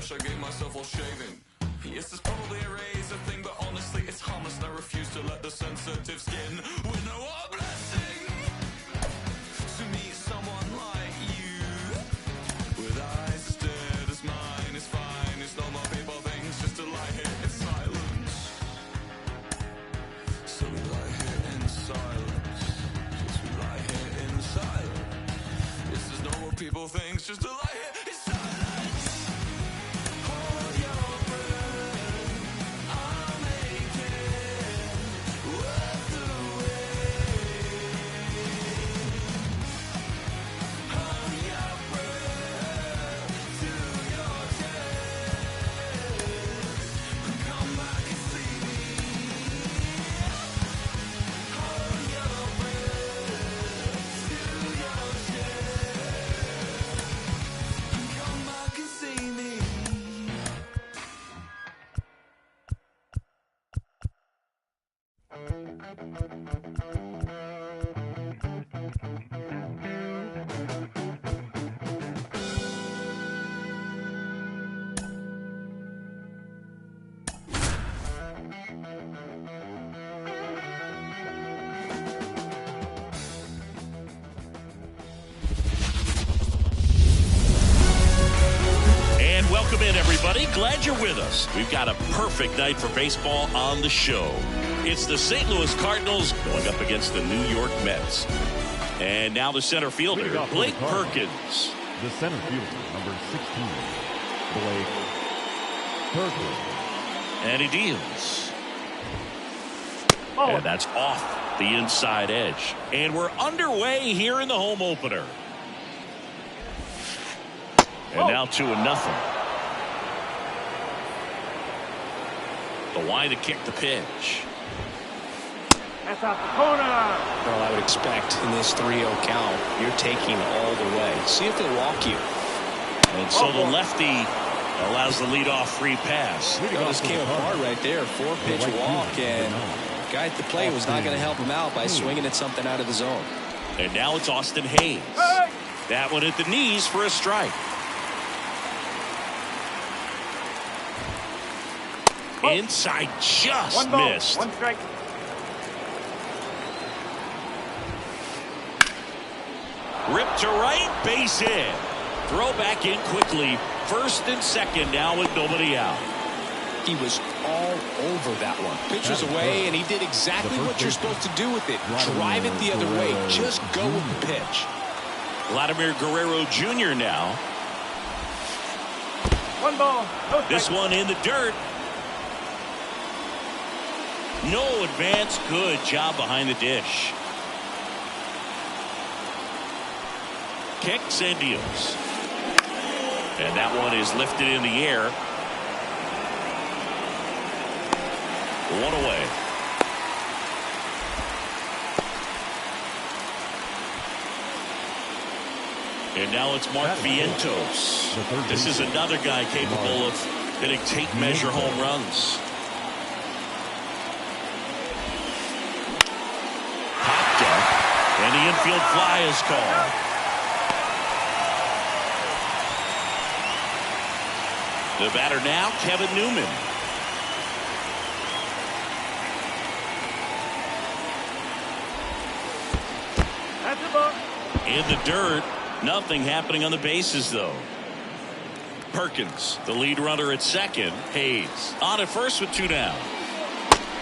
toothbrush, I gave myself all shaving. Yes, it's probably a razor thing, but honestly, it's harmless, and I refuse to let the sensitive skin winnow a blessing. To meet someone like you, with eyes stared as mine is fine. It's no more people things, just to lie here in silence. So we lie here in silence. Yes, we lie here in silence. Yes, there's no more people things, just to lie here in silence. Welcome in, everybody. Glad you're with us. We've got a perfect night for baseball on the show. It's the St. Louis Cardinals going up against the New York Mets. And now the center fielder, Blake Perkins. The center fielder, number 16, Blake Perkins. And he deals. And that's off the inside edge. And we're underway here in the home opener. And now 2-0. The wide to kick the pitch. That's off the corner. Well, I would expect in this 3-0 count, you're taking all the way. See if they walk you. And so the lefty allows the leadoff free pass. Well, this came apart right there. 4-pitch walk, and the guy at the plate was not going to help him out by swinging at something out of the zone. And now it's Austin Hayes. That one at the knees for a strike. Inside just missed. One strike. Ripped to right, base hit. Throw back in quickly. First and second now with nobody out. He was all over that one. Pitch was away, and he did exactly what you're supposed to do with it. Drive it the other way. Just go with the pitch. Vladimir Guerrero Jr. now. One ball. No strike. This one in the dirt. No advance. Good job behind the dish. Kicks and deals. And that one is lifted in the air. One away. And now it's Mark Vientos. This is another guy capable of hitting tape measure home runs. Popped up, and the infield fly is called. The batter now, Kevin Newman. That's a ball. In the dirt. Nothing happening on the bases, though. Perkins, the lead runner at second. Hayes on at first with 2 down.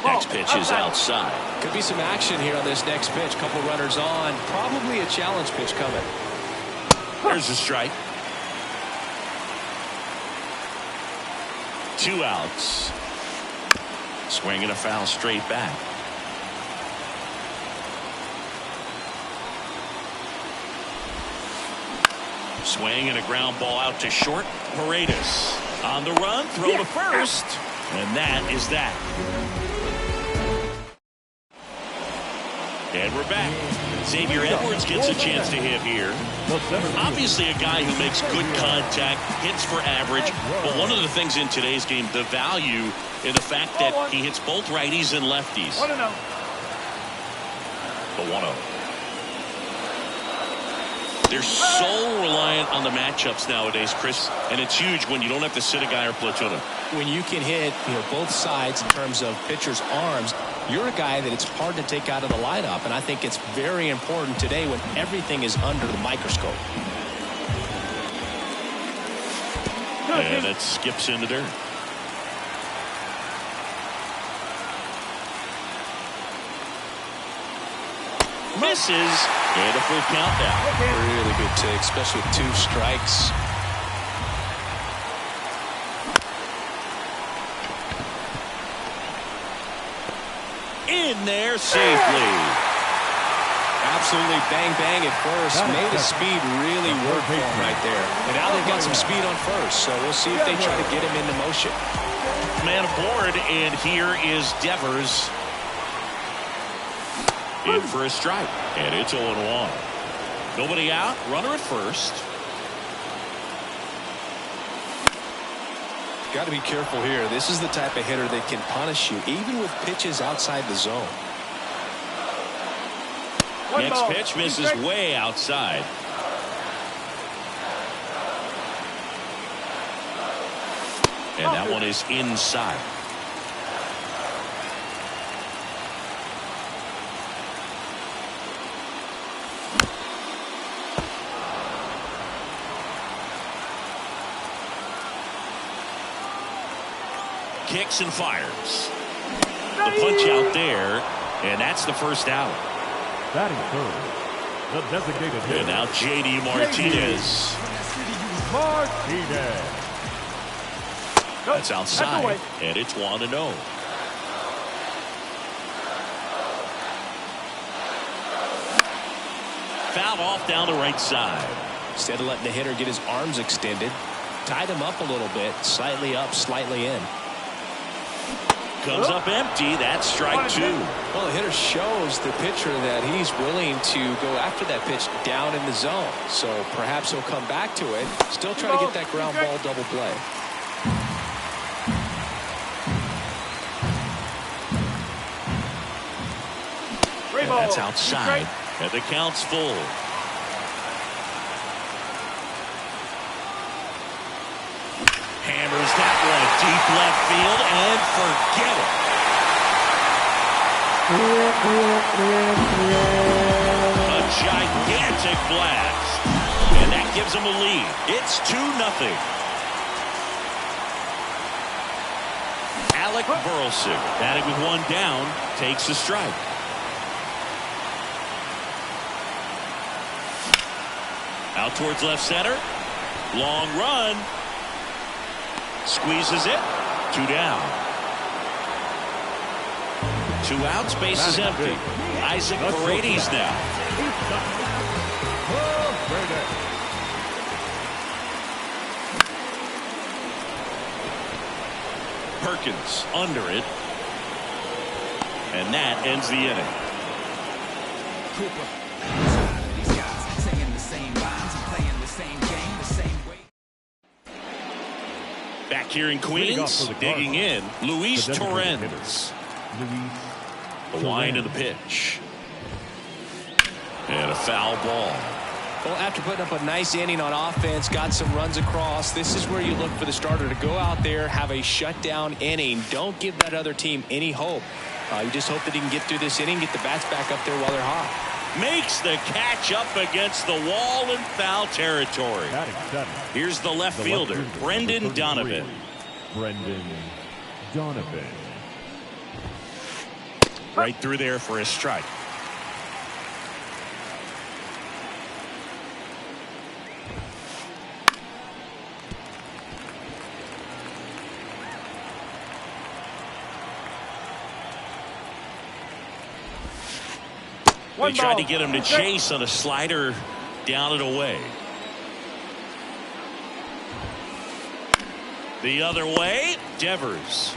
Next pitch is outside. Could be some action here on this next pitch. Couple runners on. Probably a challenge pitch coming. There's a strike. 2 outs. Swinging a foul straight back. Swing and a ground ball out to short. Paredes on the run, throw to first, and that is that. And we're back. Xavier Edwards gets a chance to hit here. Obviously a guy who makes good contact, hits for average, but one of the things in today's game, the value in the fact that he hits both righties and lefties. 1-0. The 1-0. They're so reliant on the matchups nowadays, Chris, and it's huge when you don't have to sit a guy or platoon him. When you can hit both sides in terms of pitchers' arms, you're a guy that it's hard to take out of the lineup, and I think it's very important today when everything is under the microscope. And it skips into dirt. Misses, and a full count now. Really good take, especially with 2 strikes. In there safely. Absolutely bang at first. Made his speed really work for him right there. And now they've got some speed on first, so we'll see if they try to get him into motion. Man aboard, and here is Devers in for a strike, and it's 0-1. Nobody out, runner at first. Got to be careful here. This is the type of hitter that can punish you, even with pitches outside the zone. Next pitch misses way outside. And that one is inside. Kicks and fires. The punch out there, and that's the first out. Batting third, the designated hitter. And now J.D. Martinez. That's outside, and it's 1-0. Fouled off down the right side. Instead of letting the hitter get his arms extended, tied him up a little bit, slightly up, slightly in. Comes up empty. That's strike 2. Well, the hitter shows the pitcher that he's willing to go after that pitch down in the zone. So perhaps he'll come back to it. Still trying to get that ground ball double play. And that's outside. And the count's full. Hammers that one deep left field and forget it. A gigantic blast. And that gives them a lead. It's 2-0. Alec Burleson, batting with 1 down, takes a strike. Out towards left center. Long run. Squeezes it. 2 down. 2 outs. Base is empty. Isaac Paredes now. Perkins under it. And that ends the inning. These guys saying the same lines and playing the same game the same way. Back here in Queens, digging in, Luis Torrens. The wind of the pitch. And a foul ball. Well, after putting up a nice inning on offense, got some runs across, this is where you look for the starter to go out there, have a shutdown inning. Don't give that other team any hope. You just hope that he can get through this inning, get the bats back up there while they're hot. Makes the catch up against the wall in foul territory. Here's the left fielder, Brendan Donovan. Right through there for a strike. They tried to get him to chase on a slider, down and away. The other way, Devers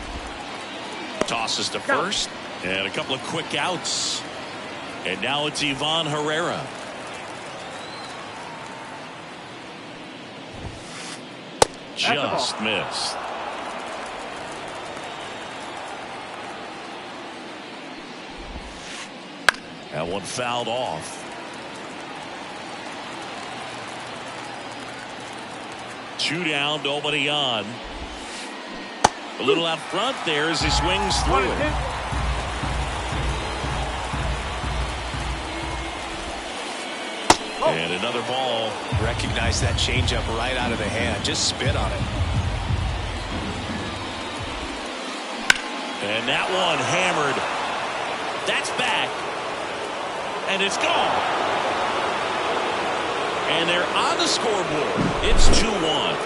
tosses to first, and a couple of quick outs. And now it's Ivan Herrera. Just missed. That one fouled off. 2 down, nobody on. A little out front there as he swings through it. And another ball. Recognize that changeup right out of the hand. Just spit on it. And that one hammered. That's back. And it's gone. And they're on the scoreboard. It's 2-1.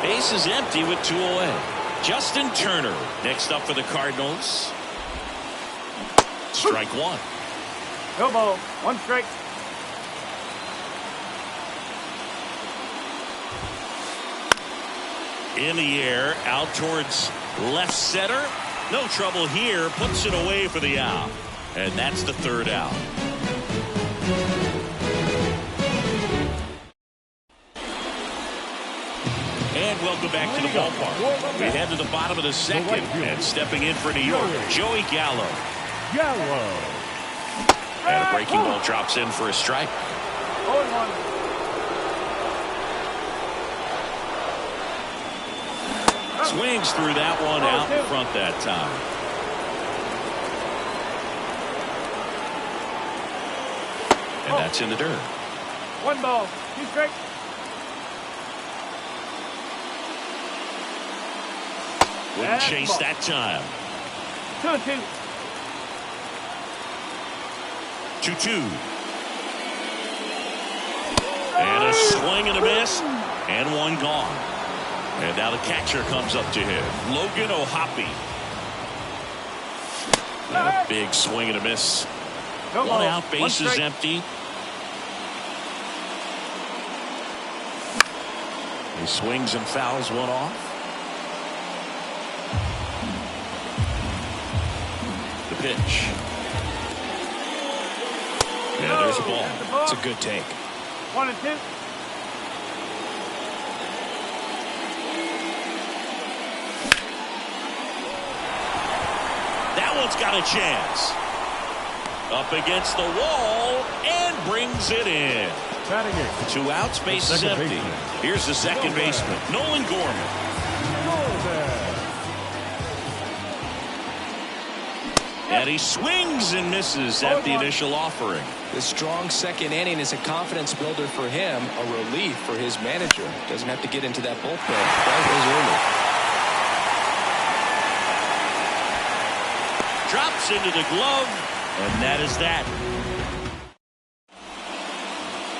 Base is empty with 2 away. Justin Turner next up for the Cardinals. Strike 1. No ball. 1 strike. In the air, out towards left center. No trouble here. Puts it away for the out. And that's the 3rd out. And welcome back to the ballpark. We head to the bottom of the 2nd. And stepping in for New York, Joey Gallo. And a breaking ball drops in for a strike. 0-1. Swings through that one out in front that time. And that's in the dirt. 1 ball. 2 strikes. Wouldn't chase that time. 2-2. 2-2. And a swing and a miss. And one gone. And now the catcher comes up to him. Logan O'Hoppe. And a big swing and a miss. No One ball. out, base is empty. He swings and fouls one off. The pitch. Yeah, there's a ball. It's a good take. 1-2. That one's got a chance. Up against the wall and brings it in. 2 outs, base is empty. Here's the second baseman, Nolan Gorman. And he swings and misses at the initial offering. The strong 2nd inning is a confidence builder for him, a relief for his manager. Doesn't have to get into that bullpen quite as early. Drops into the glove, and that is that.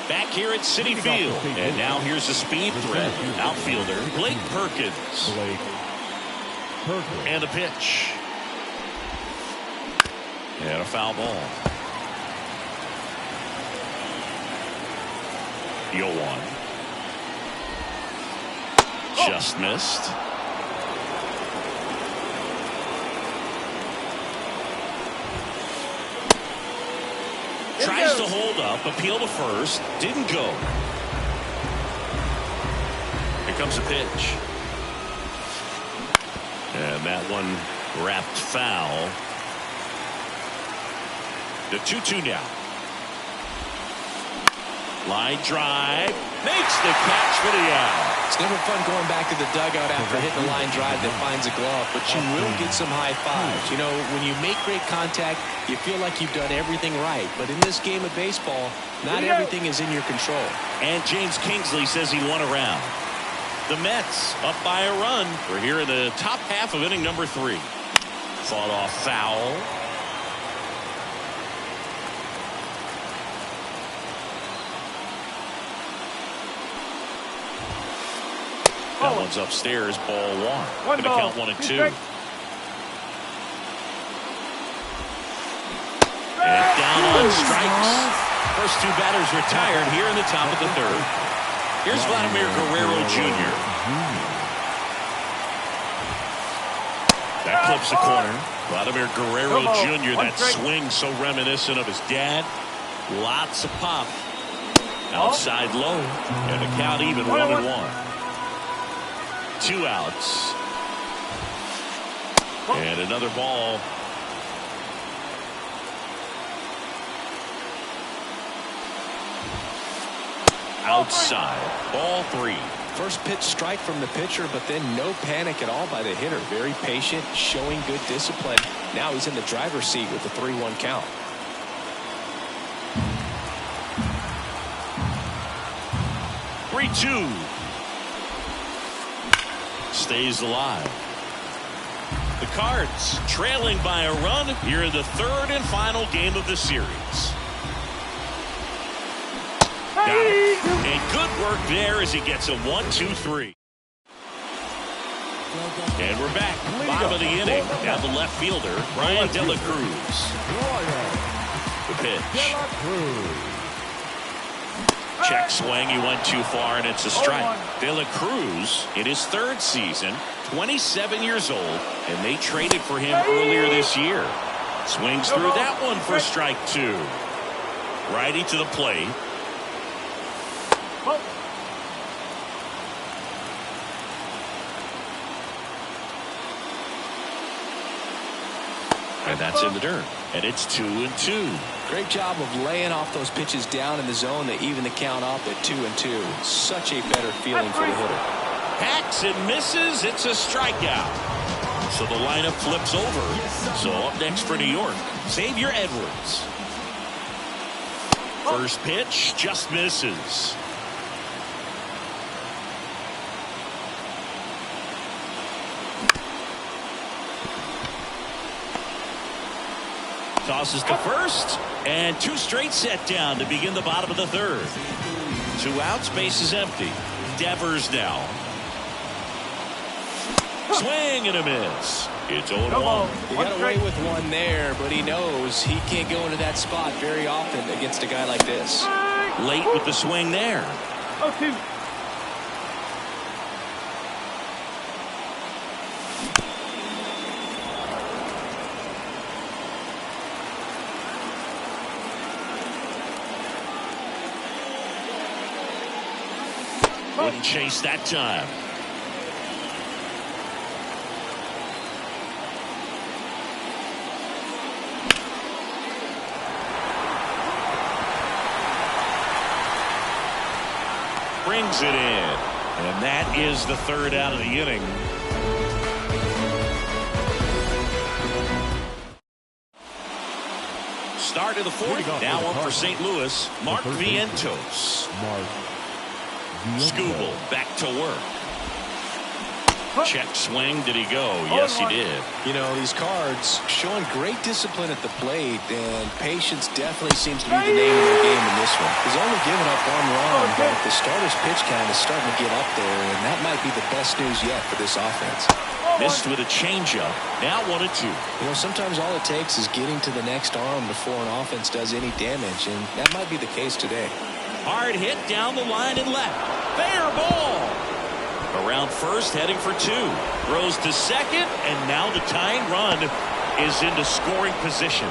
Back here at Citi Field, and now here's a speed threat, outfielder Blake Perkins. And a pitch. And a foul ball. 0-1. Just missed. Tries to hold up, appeal to first, didn't go. Here comes a pitch. And that one wrapped foul. The 2-2 now. Line drive. Makes the catch for the out. It's never fun going back to the dugout after hitting a line drive that finds a glove, but you will get some high fives. You know, when you make great contact, you feel like you've done everything right. But in this game of baseball, not everything is in your control. And James Kingsley says he won a round. The Mets up by a run. We're here in the top half of inning number 3. Fought off foul. That one's upstairs, ball 1. Gonna count 1 and 2. And down on strikes. First 2 batters retired here in the top of the 3rd. Here's Vladimir Guerrero Jr. That clips the corner. Vladimir Guerrero Jr. That swing so reminiscent of his dad. Lots of pop. Outside low. And the count even 1-1. 2 outs. And another ball. Outside. Ball 3. First pitch strike from the pitcher, but then no panic at all by the hitter. Very patient, showing good discipline. Now he's in the driver's seat with the 3-1 count. Three-two. Stays alive. The Cards trailing by a run here in the third and final game of the series. Got him. And good work there as he gets a 1-2-3. And we're back. Bottom of the inning. Down the left fielder, Ryan De La Cruz. The pitch. Check swing. He went too far, and it's a strike. De La Cruz, in his third season, 27 years old, and they traded for him earlier this year. Swings through that one for strike two. Righty to the plate. And that's in the dirt. And it's 2-2. Great job of laying off those pitches down in the zone to even the count up at 2-2. Such a better feeling for the hitter. Hacks and misses. It's a strikeout. So the lineup flips over. So up next for New York, Xavier Edwards. First pitch just misses. Tosses to first, and two straight set down to begin the bottom of the third. 2 outs, base is empty. Devers now. Swing and a miss. It's 0-1. He got away with one there, but he knows he can't go into that spot very often against a guy like this. Late with the swing there. 0-2. Wouldn't chase that time. Brings it in. And that is the third out of the inning. Start of the fourth. Now up for St. Louis, Mark Vientos. Skubal back to work. Check swing. Did he go? Yes, he did. You know, these Cards showing great discipline at the plate, and patience definitely seems to be the name of their game in this one. He's only given up 1 run, but the starter's pitch count is starting to get up there, and that might be the best news yet for this offense. Missed with a changeup. Now 1-2. You know, sometimes all it takes is getting to the next arm before an offense does any damage, and that might be the case today. Hard hit down the line and left. Fair ball. Around first, heading for 2. Throws to second, and now the tying run is into scoring position.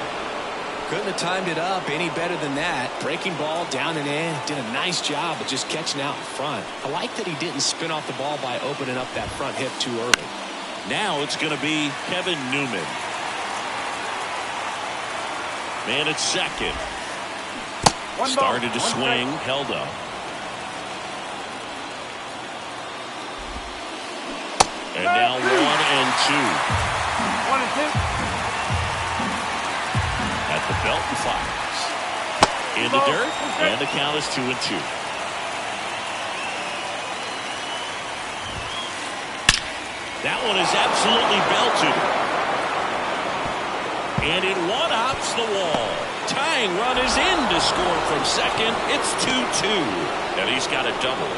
Couldn't have timed it up any better than that. Breaking ball down and in. Did a nice job of just catching out in front. I like that he didn't spin off the ball by opening up that front hip too early. Now it's going to be Kevin Newman. Man at second. Started to swing, held up. And now 1-2. 1-2. At the belt and fires. In the dirt, and the count is 2-2. That one is absolutely belted. And it one-hops the wall. Tying run is in to score from second. It's 2-2. And he's got a double.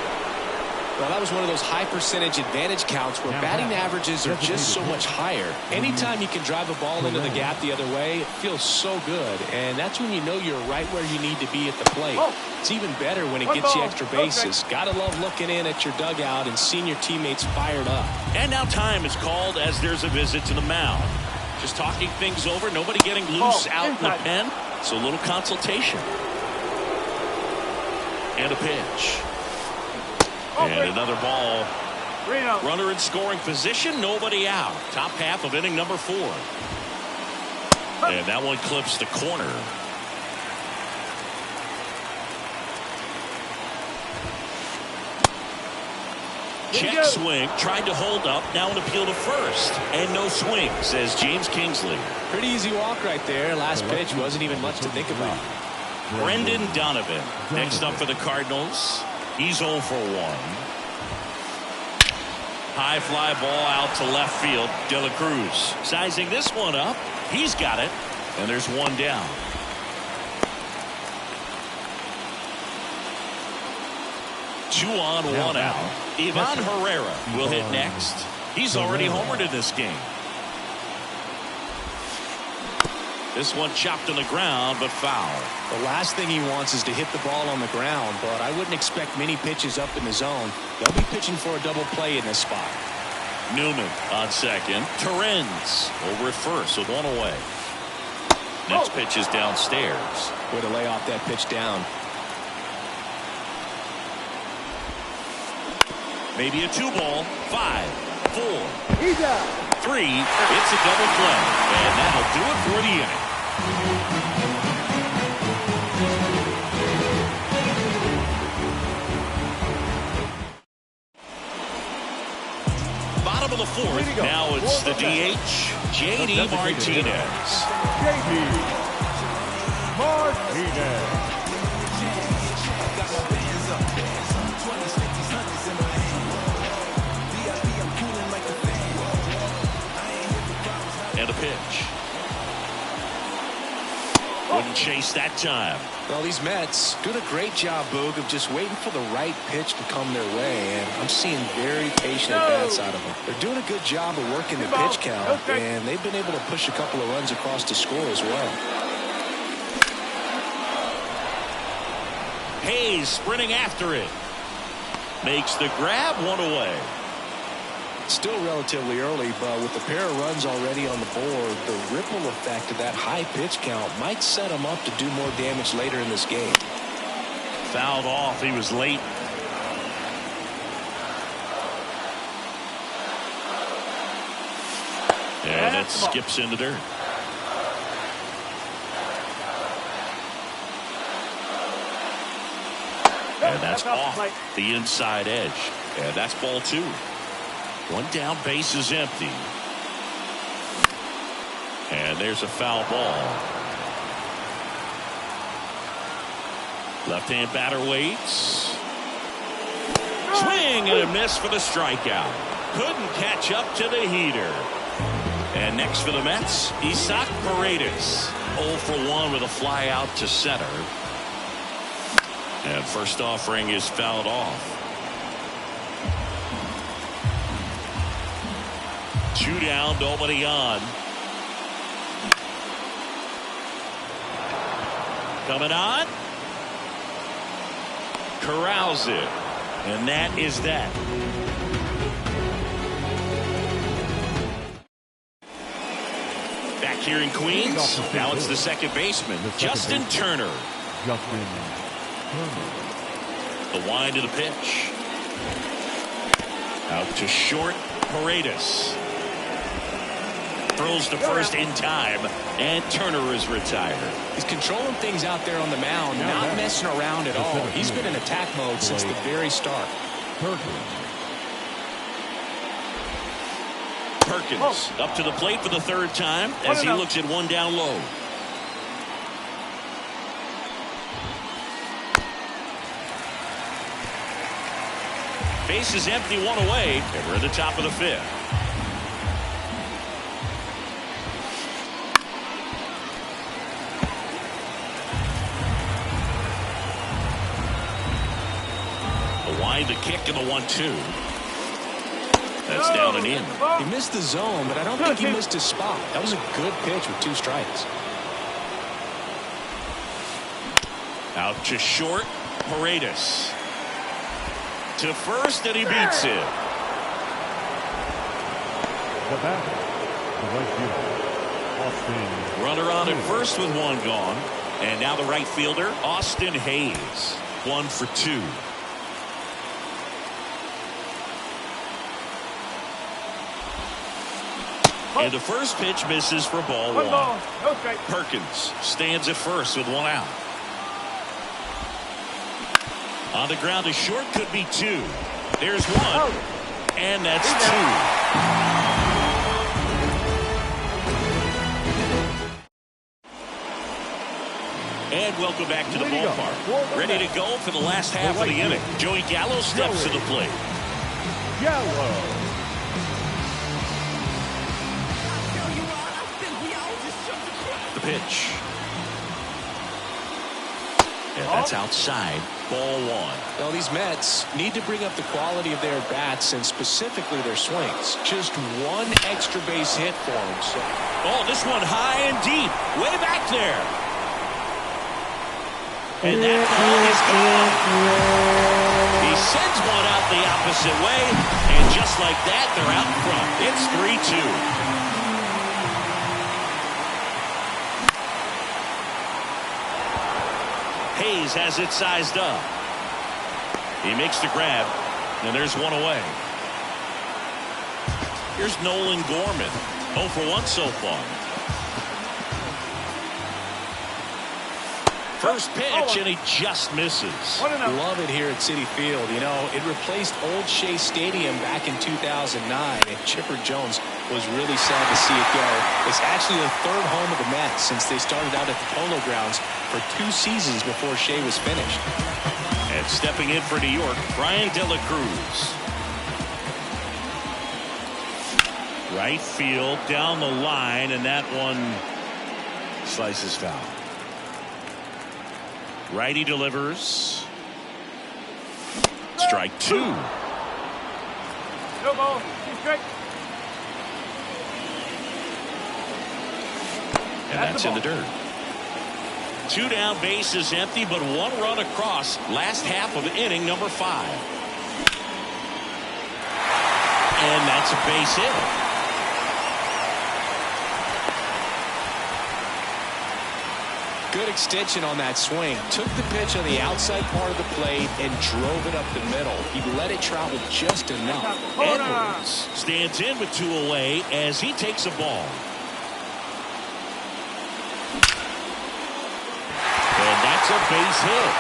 Well, that was one of those high percentage advantage counts where batting averages are just so much higher. Anytime you can drive a ball into the gap the other way, it feels so good. And that's when you know you're right where you need to be at the plate. It's even better when it gets you extra bases. Gotta love looking in at your dugout and seeing your teammates fired up. And now time is called as there's a visit to the mound. Just talking things over, nobody getting loose out in the pen. So a little consultation. And a pitch. And another ball. Runner in scoring position, nobody out. Top half of inning number 4. And that one clips the corner. Check swing, tried to hold up, now an appeal to first. And no swing, says James Kingsley. Pretty easy walk right there. Last pitch wasn't even much to think about. Brendan Donovan, next up for the Cardinals. He's 0 for 1. High fly ball out to left field. De La Cruz sizing this one up. He's got it. And there's one down. Two on, one out. Ivan Herrera will hit next. He's already homered in this game. This one chopped on the ground, but foul. The last thing he wants is to hit the ball on the ground, but I wouldn't expect many pitches up in the zone. They'll be pitching for a double play in this spot. Newman on second. Torrens over at first with one away. Next pitch is downstairs. Way to lay off that pitch down. Maybe a 2-ball. 5, 4, He's out. 3. It's a double play. And that'll do it for the inning. Bottom of the fourth. Now it's the DH, J.D. Martinez. J.D. Martinez. And a pitch. Wouldn't chase that time. Well, these Mets doing a great job, Boog, of just waiting for the right pitch to come their way, and I'm seeing very patient at-bats out of them. They're doing a good job of working the pitch count, and they've been able to push a couple of runs across to score as well. Hayes sprinting after it. Makes the grab, one away. Still relatively early, but with a pair of runs already on the board, the ripple effect of that high pitch count might set him up to do more damage later in this game. Fouled off. He was late. And it skips into dirt. And that's off the inside edge. And that's ball 2. One down, base is empty. And there's a foul ball. Left-hand batter waits. Swing and a miss for the strikeout. Couldn't catch up to the heater. And next for the Mets, Isaac Paredes. 0 for 1 with a fly out to center. And first offering is fouled off. 2 down, nobody on. Coming on. Corrals it. And that is that. Back here in Queens. Now it's the second baseman, Justin Turner. Justin Turner. The wind of the pitch. Out to short, Paredes. Throws to first in time, and Turner is retired. He's controlling things out there on the mound, not messing around at all. He's been in attack mode since the very start. Perkins up to the plate for the third time as he looks at one down low. Base is empty, one away, and we're at the top of the fifth. The kick and the 1-2. That's down and in. He missed the zone, but I don't think he missed his spot. That was a good pitch with 2 strikes. Out to short, Paredes. To first, and he beats it. The batter, the right fielder, Austin. Runner on at first with 1 gone. And now the right fielder, Austin Hayes. 1 for 2. And the first pitch misses for ball 1. Ball, no strike. Perkins stands at first with 1 out. On the ground to short, could be 2. There's 1. And that's 2. And welcome back to the ballpark. Ready to go for the last half of the inning. Joey Gallo steps to the plate. Gallo. The pitch. And that's outside. Ball 1. Well, these Mets need to bring up the quality of their bats and specifically their swings. Just one extra base hit for them. So. Oh, this one high and deep. Way back there. And that ball is gone. He sends one out the opposite way. And just like that, they're out in front. It's 3-2. Hayes has it sized up. He makes the grab, and there's one away. Here's Nolan Gorman. 0 for 1 so far. First pitch, and he just misses. Love it here at Citi Field. You know, it replaced Old Shea Stadium back in 2009, and Chipper Jones was really sad to see it go. It's actually the third home of the Mets since they started out at the Polo Grounds for 2 seasons before Shea was finished. And stepping in for New York, Brian De La Cruz. Right field, down the line, and that one slices foul. Righty delivers. Strike 2. No ball. 2 strike. And that's in the dirt. 2 down, bases empty, but 1 run across. Last half of inning number 5. And that's a base hit. Good extension on that swing. Took the pitch on the outside part of the plate and drove it up the middle. He let it travel just enough. Edwards stands in with 2 away as he takes a ball. And that's a base hit.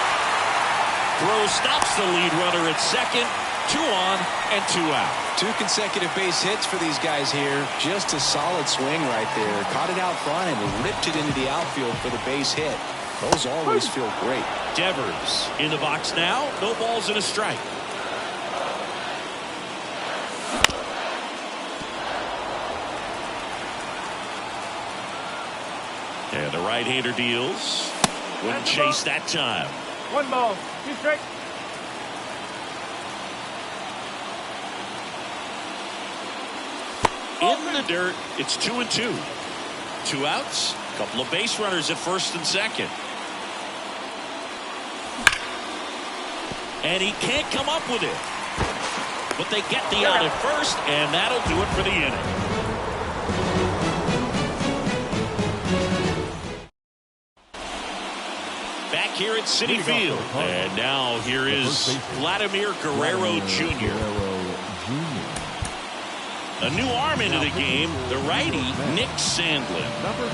Throw stops the lead runner at second. 2 on and 2 out. 2 consecutive base hits for these guys here. Just a solid swing right there. Caught it out front and ripped it into the outfield for the base hit. Those always feel great. Devers in the box now. No balls and a strike. And the right-hander deals. Wouldn't chase that time. 1 ball. 2 strike. In the dirt, it's 2-2. 2 outs, a couple of base runners at first and second. And he can't come up with it. But they get the out at first, and that'll do it for the inning. Back here at Citi Field. And now here is Vladimir Guerrero Jr. A new arm into the game, the righty, Nick Sandlin.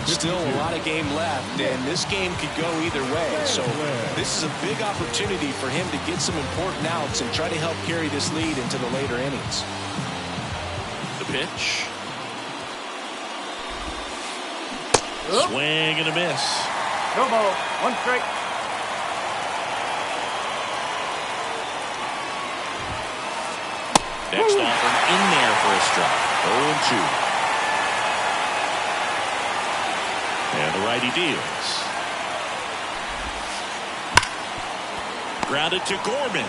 Still a lot of game left, and this game could go either way. So this is a big opportunity for him to get some important outs and try to help carry this lead into the later innings. The pitch. Swing and a miss. No ball. 1 strike. Next offering in there for a strike. 0-2. And the righty deals. Grounded to Gorman.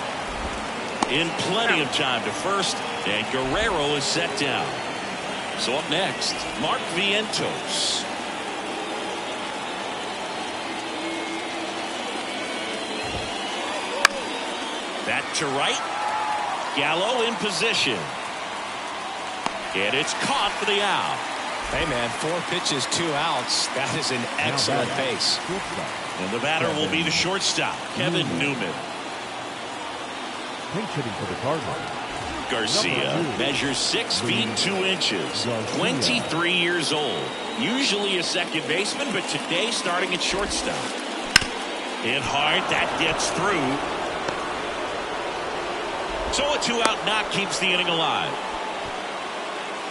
In plenty of time to first. And Guerrero is set down. So up next, Mark Vientos. That to right. Gallo in position. And it's caught for the out. Hey, man, 4 pitches, 2 outs. That is an excellent pace. And the batter will be the shortstop, Kevin Newman. Pinch hitting for the Cardinals. Garcia measures 6 feet 2 inches, 23 years old. Usually a second baseman, but today starting at shortstop. Hit hard, that gets through. So a 2-out knock keeps the inning alive.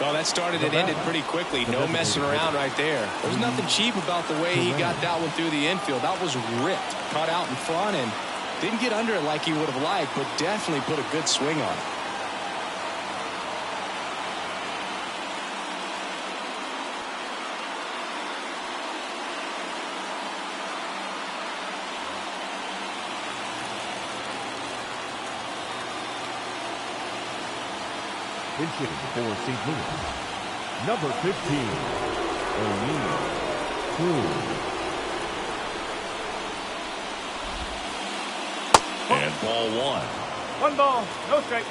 Well, that started and ended pretty quickly. No messing around right there. There's nothing cheap about the way he got that one through the infield. That was ripped. Caught out in front and didn't get under it like he would have liked, but definitely put a good swing on it. Hitting for St. Louis, number 15, O'Neill Cruz. And ball 1. 1 ball, no strike.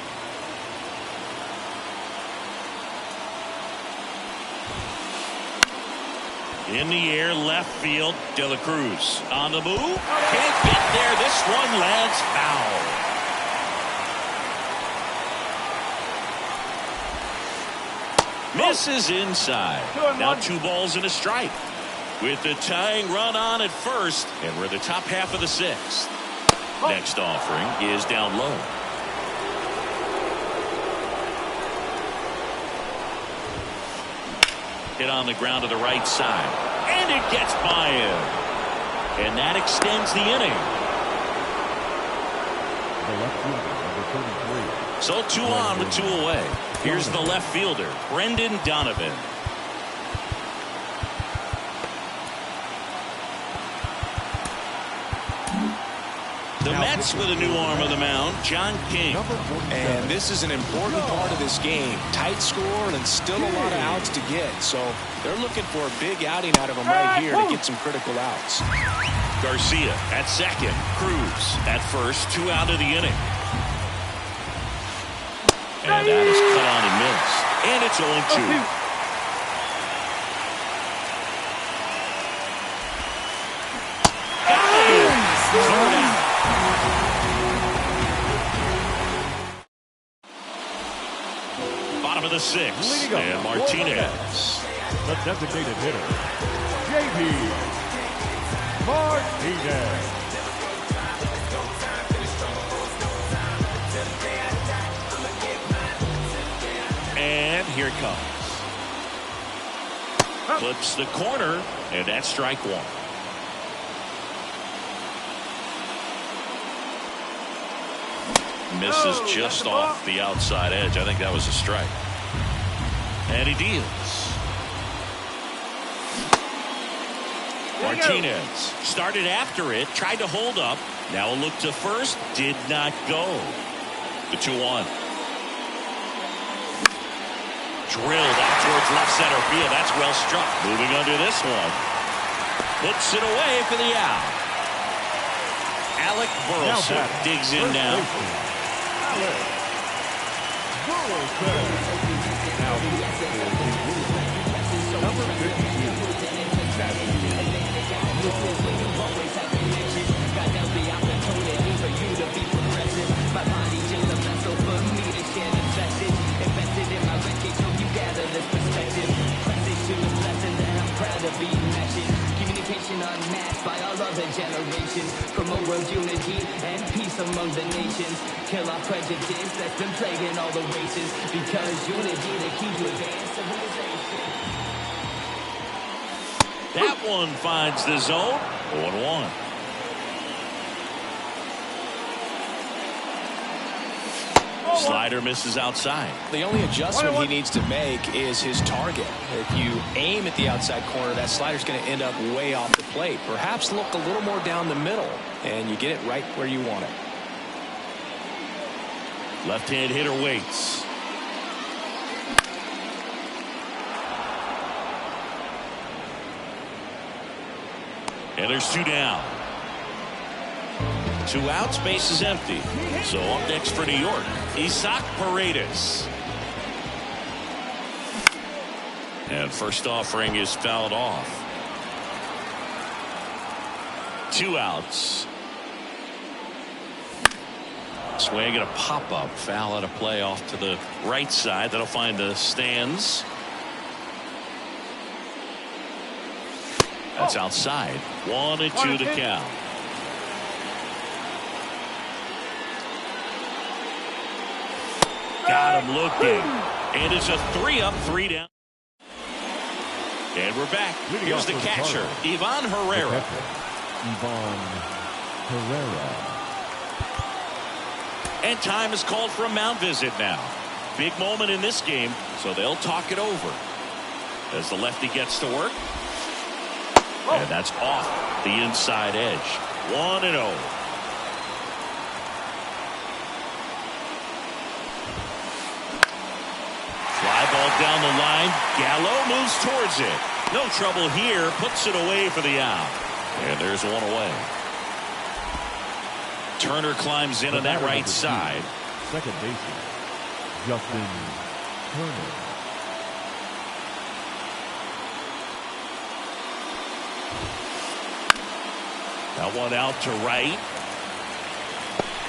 In the air, left field, De La Cruz on the move. Can't get there. This one lands foul. Misses inside. Now 2 balls and a strike. With the tying run on at first, and we're the top half of the 6th. Next offering is down low. Hit on the ground to the right side. And it gets by him. And that extends the inning. The left fielder, number 33. So 2 on with 2 away. Here's the left fielder, Brendan Donovan. The Mets with a new arm of the mound, John King. And this is an important part of this game. Tight score and still a lot of outs to get. So they're looking for a big outing out of him right here to get some critical outs. Garcia at second. Cruz at first. 2 out of the inning. And that is cut on and missed. And it's 0-2. Third out. Bottom of the 6th. And Martinez. The designated hitter, J.B. Martinez. And here it comes. Flips the corner, and that's strike 1. Misses just off the outside edge. I think that was a strike. And he deals. Martinez started after it, tried to hold up. Now a look to first, did not go. The 2-1. Drilled out towards left center field. That's well struck. Moving under this one. Puts it away for the out. Alec Burleson digs in now. Alec Burleson. Number 52. Communication unmatched by all other generations. Promote world unity and peace among the nations. Kill our prejudice that's been plaguing all the races. Because unity the key to advance civilization. That one finds the zone. 0-1. Slider misses outside. The only adjustment he needs to make is his target. If you aim at the outside corner, that slider's going to end up way off the plate. Perhaps look a little more down the middle, and you get it right where you want it. Left-hand hitter waits. And there's 2 down. 2 outs, base is empty. So up next for New York, Isaac Paredes. And first offering is fouled off. 2 outs. Swing and a pop-up. Foul out of play off to the right side. That'll find the stands. That's outside. 1-2 to count. Got him looking. And it's a 3-up, 3 down. And we're back. Here's the catcher, Ivan Herrera. Ivan Herrera. And time is called for a mound visit now. Big moment in this game, so they'll talk it over. As the lefty gets to work. And that's off the inside edge. 1-0. Fly ball down the line. Gallo moves towards it. No trouble here. Puts it away for the out. And there's one away. Turner climbs in on that right side. Second baseman, Justin Turner. That one out to right.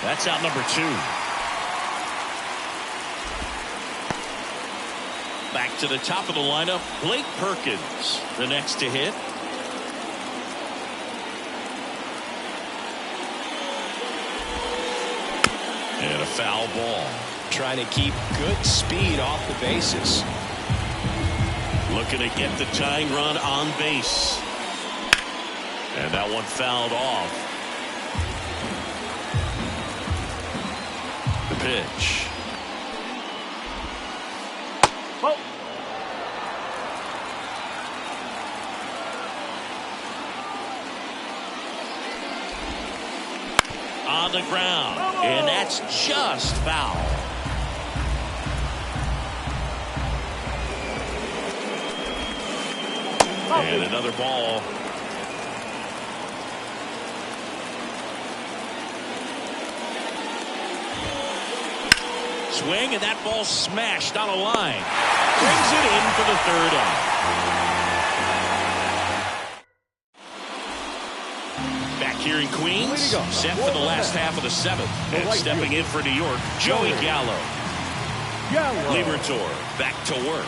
That's out number 2. Back to the top of the lineup, Blake Perkins, the next to hit. And a foul ball. Trying to keep good speed off the bases. Looking to get the tying run on base. And that one fouled off. The pitch. Oh. On the ground. And that's just foul. And another ball. Swing, and that ball smashed on a line. Brings it in for the 3rd out. Back here in Queens, set for the last half of the 7th. And stepping in for New York, Joey Gallo. Liberatore back to work.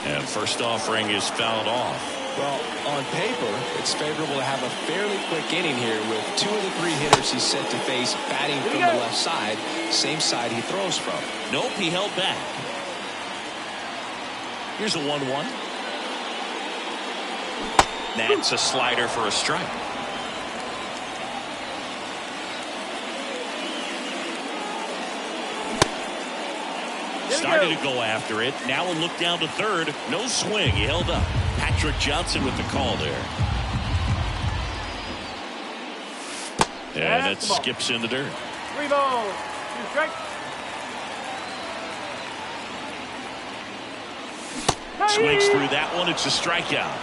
And first offering is fouled off. Well, on paper, it's favorable to have a fairly quick inning here with 2 of the 3 hitters he's set to face batting from the left side, same side he throws from. Nope, he held back. Here's a 1-1. That's a slider for a strike. Started to go after it. Now a look down to 3rd. No swing. He held up. Patrick Johnson with the call there. And it skips in the dirt. 3 balls, 2 strikes. Swings through that one. It's a strikeout.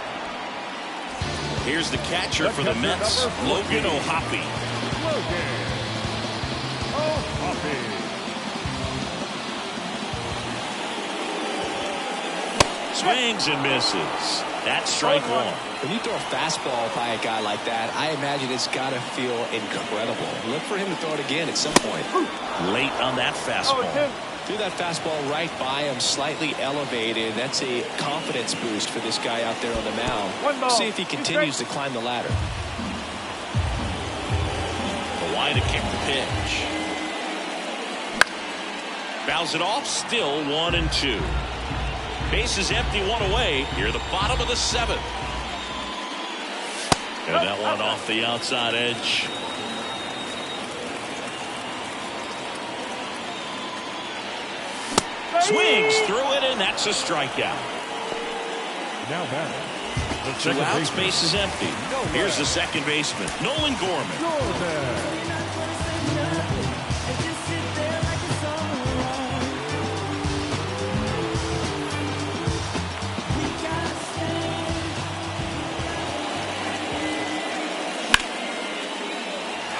Here's the catcher for the Mets, Logan O'Hoppe. Swings and misses. That's strike 1. When you throw a fastball by a guy like that, I imagine it's got to feel incredible. Look for him to throw it again at some point. Late on that fastball. Threw that fastball right by him, slightly elevated. That's a confidence boost for this guy out there on the mound. See if he continues to climb the ladder. Kawhi to kick the pitch. Fouls it off. Still 1-2. Base is empty, 1 away. Here, the bottom of the 7th. And that one off the outside edge. Swings through it, and that's a strikeout. Now batting. 2 outs, base is empty. Here's the second baseman, Nolan Gorman.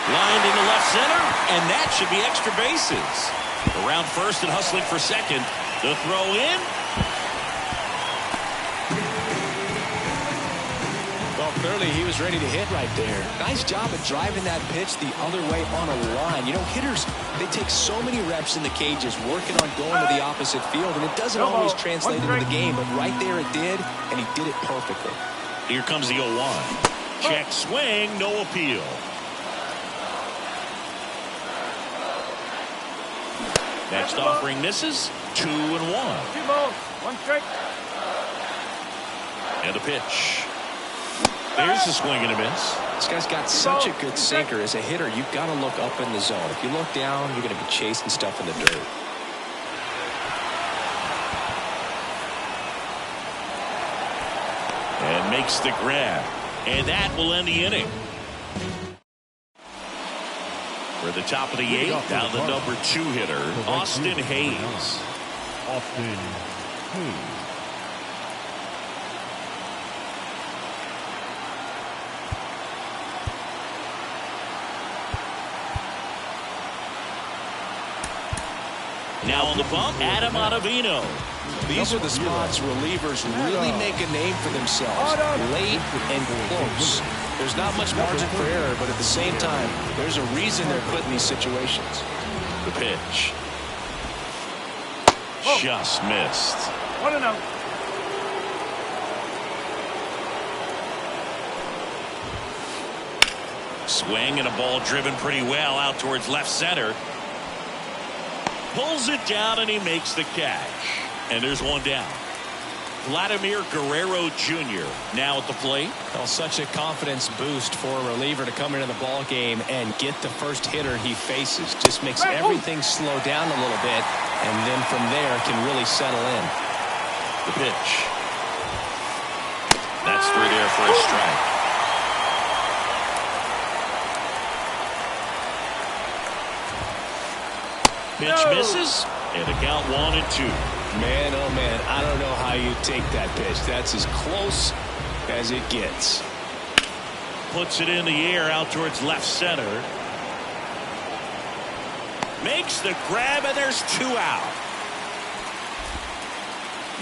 Lined into left center, and that should be extra bases. Around first and hustling for second. The throw in. Well, clearly he was ready to hit right there. Nice job of driving that pitch the other way on a line. You know, hitters, they take so many reps in the cages working on going to the opposite field, and it doesn't always translate into the game, but right there it did, and he did it perfectly. Here comes the 0-1. Check swing, no appeal. Next offering misses. 2-1. 2 balls, 1 strike. And a pitch. There's a swing and a miss. This guy's got such a good sinker. As a hitter, you've got to look up in the zone. If you look down, you're going to be chasing stuff in the dirt. And makes the grab. And that will end the inning. For the top of the 8th, now the number 2 hitter, Austin Hayes. Austin Hayes. Now on the bump, Adam Ottavino. These are the spots relievers really make a name for themselves. Late and close. There's not much margin for error, but at the same time, there's a reason they're put in these situations. The pitch. Just missed. 1-0. Swing and a ball driven pretty well out towards left center. Pulls it down and he makes the catch. And there's one down. Vladimir Guerrero Jr. now at the plate. Well, such a confidence boost for a reliever to come into the ball game and get the first hitter he faces. Just makes everything slow down a little bit, and then from there can really settle in. The pitch. That's 3 there for a strike. Pitch misses, and the count 1-2. Man, oh man, I don't know how you take that pitch. That's as close as it gets. Puts it in the air out towards left center. Makes the grab, and there's 2 out.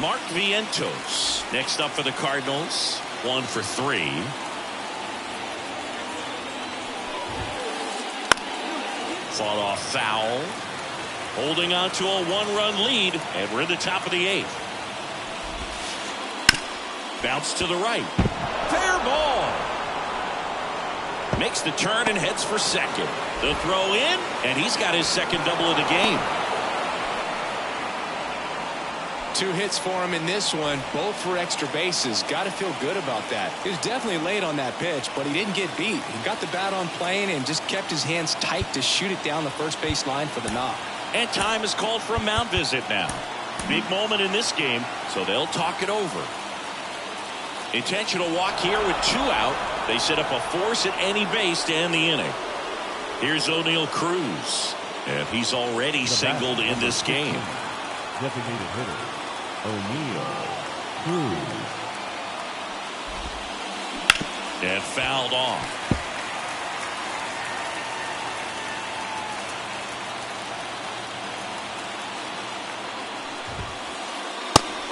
Mark Vientos next up for the Cardinals. 1 for 3. Fought off foul. Holding on to a 1-run lead, and we're in the top of the 8th. Bounce to the right. Fair ball. Makes the turn and heads for second. The throw in, and he's got his second double of the game. 2 hits for him in this one, both for extra bases. Got to feel good about that. He was definitely late on that pitch, but he didn't get beat. He got the bat on plane and just kept his hands tight to shoot it down the first base line for the knock. And time is called for a mound visit now. Big moment in this game, so they'll talk it over. Intentional walk here with 2 out. They set up a force at any base to end the inning. Here's O'Neill Cruz, and he's already singled in this game. Designated hitter, O'Neill Cruz. And fouled off.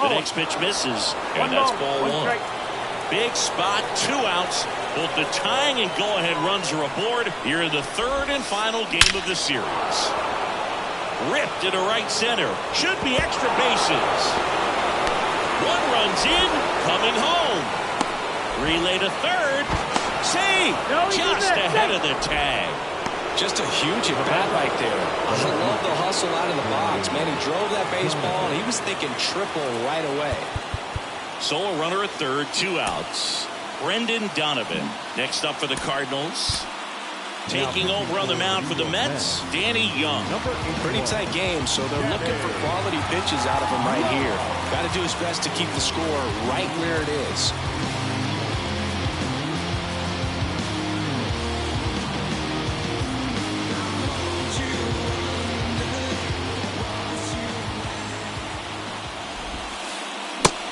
The next pitch misses, and that's ball 1. Big spot, 2 outs. Both the tying and go-ahead runs are aboard here in the 3rd and final game of the series. Ripped into right center. Should be extra bases. 1 runs in, coming home. Relay to 3rd. Save! Just ahead of the tag. Just a huge at-bat right there. I love the hustle out of the box. Man, he drove that baseball, and he was thinking triple right away. So a runner at 3rd, 2 outs. Brendan Donovan next up for the Cardinals. Taking over on the mound for the Mets, Danny Young. Pretty tight game, so they're looking for quality pitches out of him right here. Got to do his best to keep the score right where it is.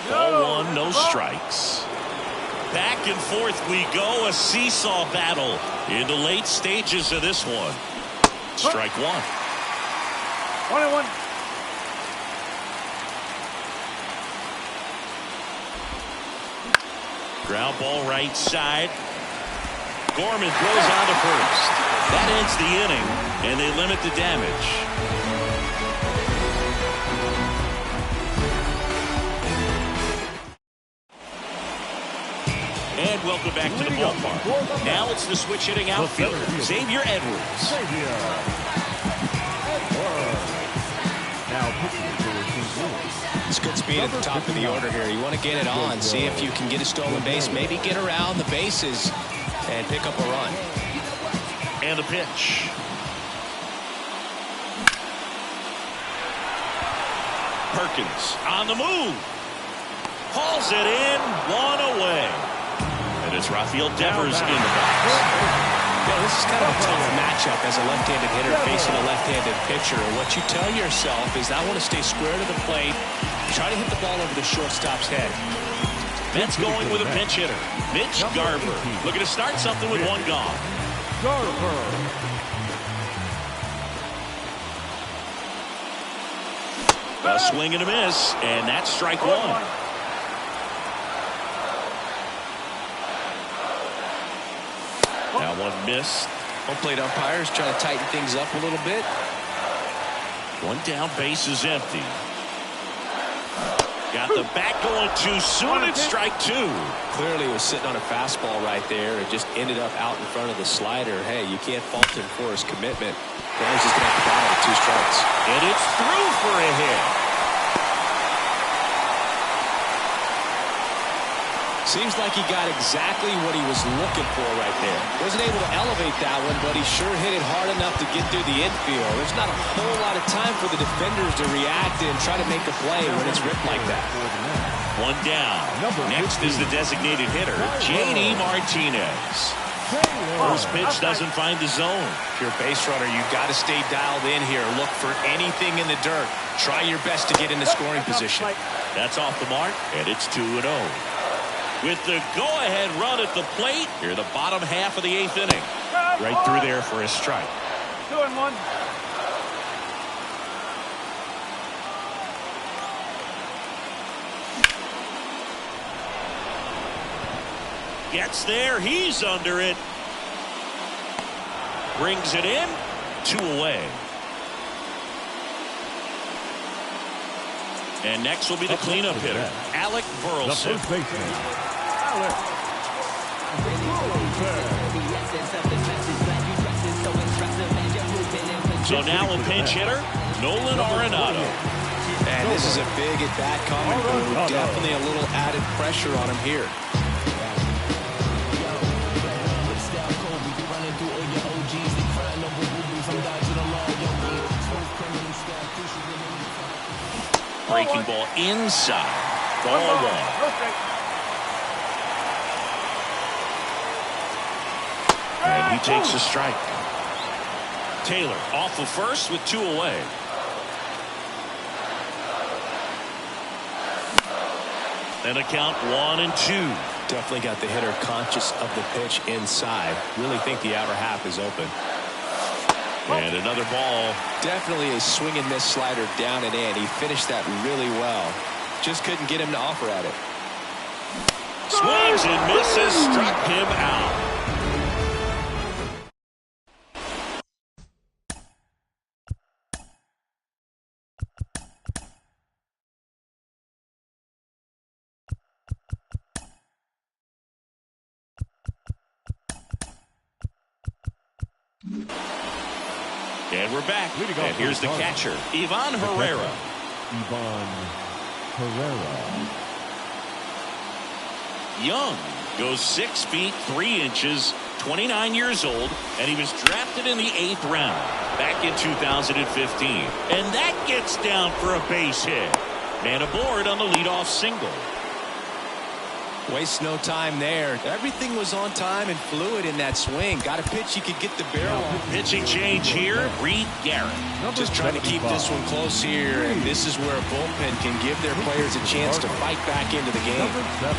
Ball 1, no strikes. Back and forth we go, a seesaw battle in the late stages of this one. Strike 1. 1-1. Ground ball right side. Gorman throws on to first. That ends the inning, and they limit the damage. And welcome back to the ballpark. Now it's the switch hitting outfielder, Xavier Edwards. Now pitching for St. Louis. It's good speed at the top of the order here. You want to get it on, see if you can get a stolen base, maybe get around the bases and pick up a run. And the pitch. Perkins on the move. Hauls it in, one away. And it's Rafael Devers in the box. Yeah, this is kind of a tough matchup as a left-handed hitter facing a left-handed pitcher. And what you tell yourself is, I want to stay square to the plate, try to hit the ball over the shortstop's head. Mets going with a pinch hitter, Mitch Garver, looking to start something with one gone. Garver. A swing and a miss, and that's strike one. That one missed. Home plate umpires trying to tighten things up a little bit. One down, base is empty. Got the bat going too soon. It's strike two. Clearly was sitting on a fastball right there. It just ended up out in front of the slider. Hey, you can't fault him for his commitment. Browns just going to have to battle with 2 strikes. And it's through for a hit. Seems like he got exactly what he was looking for right there. Wasn't able to elevate that one, but he sure hit it hard enough to get through the infield. There's not a whole lot of time for the defenders to react and try to make a play when it's ripped like that. One down. Next is the designated hitter, J.D. Martinez. First pitch doesn't find the zone. If you're a base runner, you've got to stay dialed in here. Look for anything in the dirt. Try your best to get into scoring position. That's off the mark, and it's 2-0. With the go-ahead run at the plate, here the bottom half of the 8th inning. Right through there for a strike. 2-1. Gets there, he's under it. Brings it in, 2 away. And next will be the cleanup hitter, Alec Burleson. The first baseman. So now a pinch hitter, Nolan Arenado. And this is a big at-bat coming through. Definitely a little added pressure on him here. Breaking ball inside. Ball one. And he takes a strike. Taylor off of first with 2 away. And a count 1-2. Definitely got the hitter conscious of the pitch inside. Really think the outer half is open. And another ball. Definitely a swing and miss slider down and in. He finished that really well. Just couldn't get him to offer at it. Swings and misses, struck him out. And we're back. And here's the catcher, Ivan Herrera. Ivan Herrera. Young goes 6 feet 3 inches, 29 years old, and he was drafted in the 8th round back in 2015. And that gets down for a base hit. Man aboard on the leadoff single. Waste no time there. Everything was on time and fluid in that swing. Got a pitch you could get the barrel on. Pitching change here, Reed Garrett. Just trying to keep this one close here, and this is where a bullpen can give their players a chance to fight back into the game. Number 7.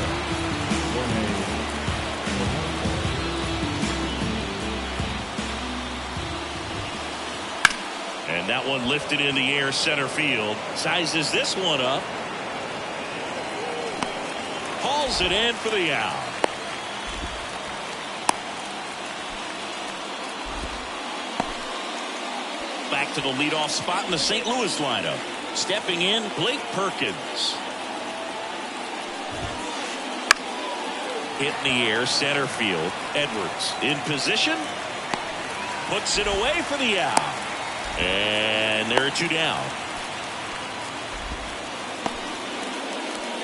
And that one lifted in the air center field. Sizes this one up. Hauls it in for the out. Back to the leadoff spot in the St. Louis lineup. Stepping in, Blake Perkins. Hit in the air, center field. Edwards in position. Puts it away for the out. And there are 2 down.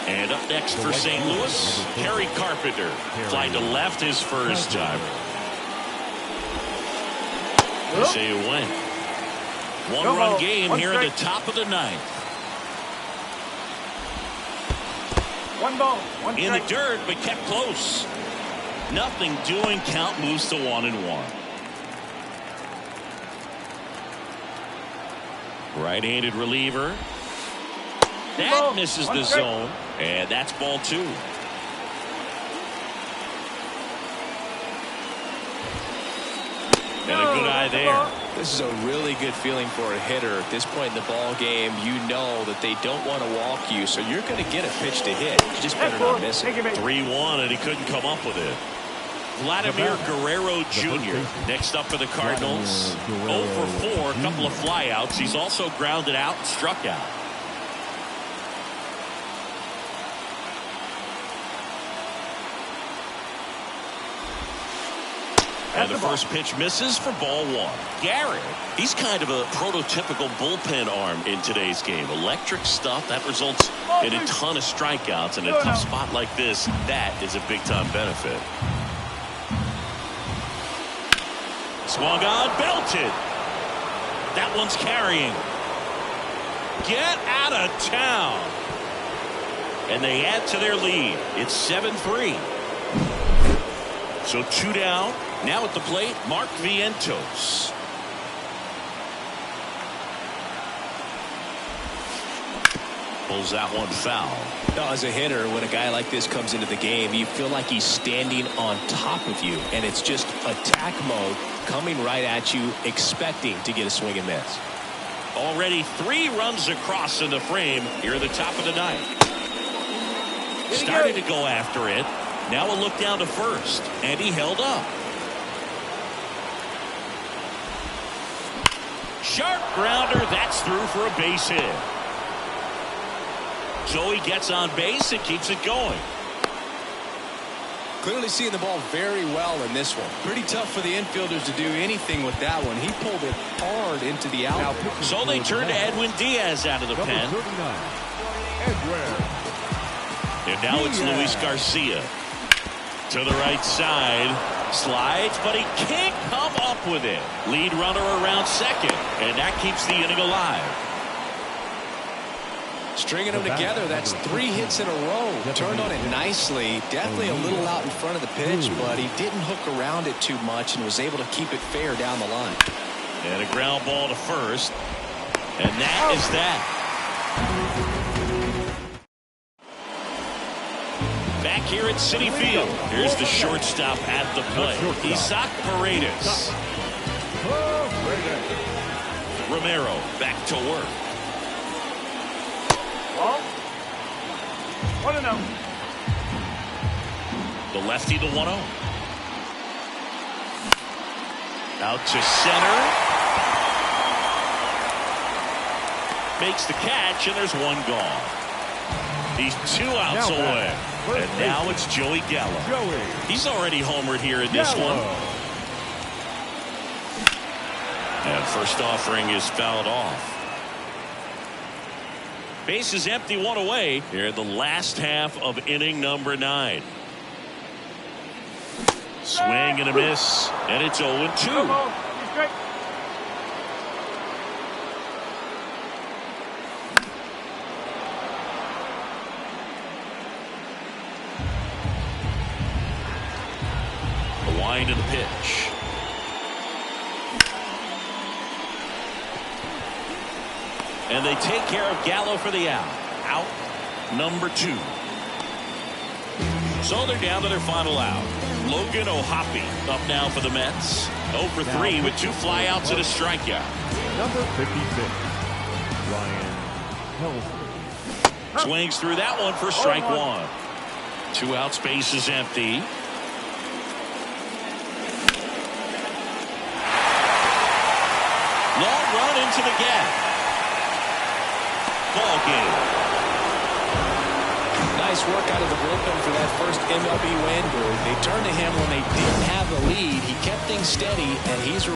And up next for St. Louis, Harry Carpenter. Fly to left his first time. They say it went. One-run game here at the top of the ninth. One ball, one in the strike. dirt, but kept close. Nothing doing. Count moves to 1-1. Right-handed reliever. That misses the zone, and that's ball 2. And a good eye there. This is a really good feeling for a hitter at this point in the ball game. You know that they don't want to walk you, so you're going to get a pitch to hit. You just better not miss it. 3-1, and he couldn't come up with it. Vladimir Guerrero Jr. next up for the Cardinals. 0 for 4, a couple of flyouts. He's also grounded out and struck out. And the first pitch misses for ball 1. Garrett, he's kind of a prototypical bullpen arm in today's game. Electric stuff that results in a ton of strikeouts. In a tough spot like this, that is a big-time benefit. Swung on, belted. That one's carrying. Get out of town. And they add to their lead. It's 7-3. So 2 down. Now at the plate, Mark Vientos. Pulls that one foul. Now, as a hitter, when a guy like this comes into the game, you feel like he's standing on top of you, and it's just attack mode coming right at you, expecting to get a swing and miss. Already 3 runs across in the frame here at the top of the ninth. Started to go after it. Now a look down to first, and he held up. Sharp grounder, that's through for a base hit. Joey gets on base and keeps it going. Clearly seeing the ball very well in this one. Pretty tough for the infielders to do anything with that one. He pulled it hard into the out. So they turn to Edwin Diaz out of the pen. And now it's Luis Garcia. To the right side. Slides, but he can't come up with it. Lead runner around second, and that keeps the inning alive. Stringing them together, that's 3 hits in a row. Turned on it nicely. Definitely a little out in front of the pitch, but he didn't hook around it too much and was able to keep it fair down the line. And a ground ball to first. And that is that. Back here at Citi Field, here's the shortstop at the plate, Isaac Paredes. Romero back to work. Ball. 1-0. The lefty to 1-0. Out to center. Makes the catch, and there's one gone. He's 2 outs away. And now it's Joey Gallo. He's already homered here in this one. And first offering is fouled off. Base is empty, 1 away here in the last half of inning number 9. Swing and a miss, and it's 0-2. Wind and pitch. And they take care of Gallo for the out. Out number 2. So they're down to their final out. Logan O'Hoppe up now for the Mets. 0 for 3 with 2 flyouts and a strikeout. Number 56, Ryan Helsley. Swings through that one for strike 1. 2 outs, base is empty. Long run into the gap. Ball game. Nice work out of the bullpen for that first MLB win. They turned to him when they didn't have the lead. He kept things steady, and he's